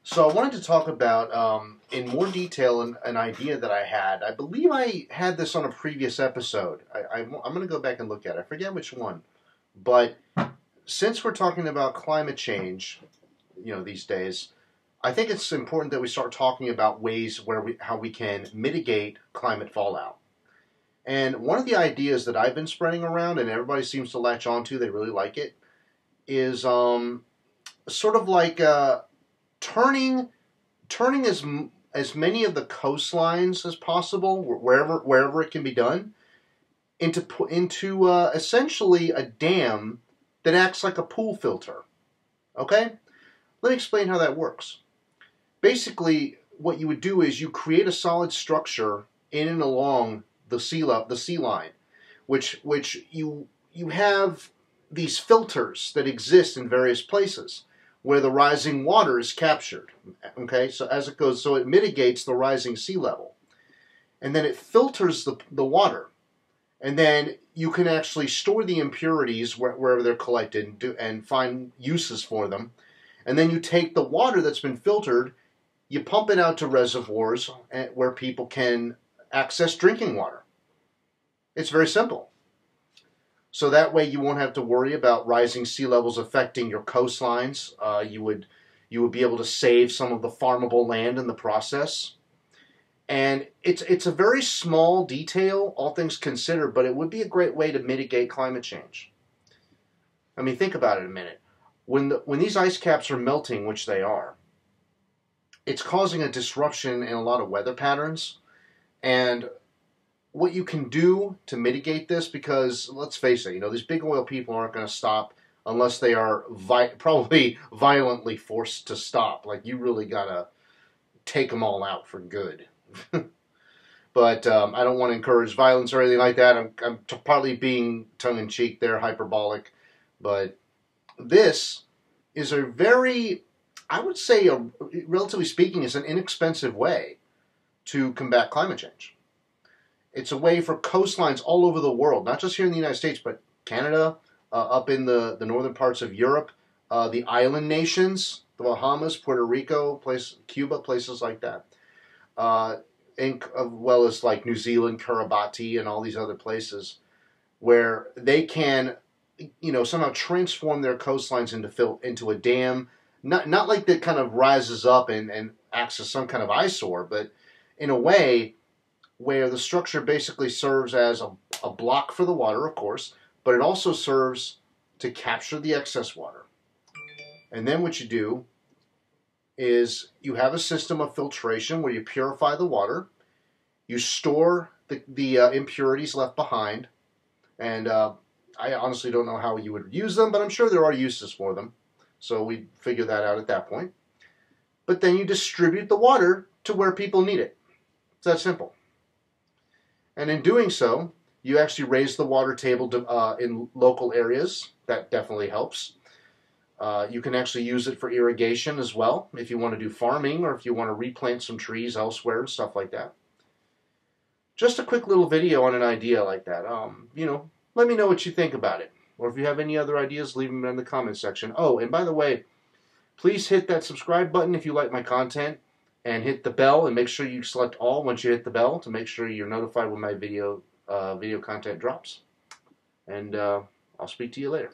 So I wanted to talk about, in more detail, an idea that I had. I believe I had this on a previous episode. I'm going to go back and look at it. I forget which one. But since we're talking about climate change, these days, I think it's important that we start talking about ways how we can mitigate climate fallout. And one of the ideas that I've been spreading around, and everybody seems to latch onto, they really like it, is sort of like turning turning as many of the coastlines as possible, wherever it can be done, into essentially a dam that acts like a pool filter. Okay, let me explain how that works. Basically, what you would do is you create a solid structure in and along the sea line, which you have these filters that exist in various places where the rising water is captured. Okay, so as it goes, so it mitigates the rising sea level, and then it filters the water, and then you can actually store the impurities wherever they're collected and find uses for them, and then you take the water that's been filtered, you pump it out to reservoirs where people can access drinking water. It's very simple. So that way you won't have to worry about rising sea levels affecting your coastlines. You would be able to save some of the farmable land in the process. And it's a very small detail, all things considered, but it would be a great way to mitigate climate change. I mean, think about it a minute. When these ice caps are melting, which they are, it's causing a disruption in a lot of weather patterns. And what you can do to mitigate this, because let's face it, these big oil people aren't going to stop unless they are probably violently forced to stop. Like, you really got to take them all out for good. But I don't want to encourage violence or anything like that. I'm partly being tongue-in-cheek there, hyperbolic. But this is a very, I would say, relatively speaking, is an inexpensive way to combat climate change. It's a way for coastlines all over the world, not just here in the United States, but Canada, up in the northern parts of Europe, the island nations, the Bahamas, Puerto Rico, Cuba, places like that, as well as like New Zealand, Kiribati, and all these other places, where they can, somehow transform their coastlines into a dam, not like that kind of rises up and acts as some kind of eyesore, but in a way where the structure basically serves as a block for the water, of course, but it also serves to capture the excess water. And then what you do is you have a system of filtration where you purify the water, you store the impurities left behind, and I honestly don't know how you would use them, but I'm sure there are uses for them, so we figure that out at that point. But then you distribute the water to where people need it. It's that simple. And in doing so, you actually raise the water table in local areas. That definitely helps. You can actually use it for irrigation as well, if you want to do farming or if you want to replant some trees elsewhere and stuff like that. Just a quick little video on an idea like that. Let me know what you think about it. Or if you have any other ideas, leave them in the comment section. Oh, and by the way, please hit that subscribe button if you like my content. And hit the bell, and make sure you select all once you hit the bell to make sure you're notified when my video content drops. And I'll speak to you later.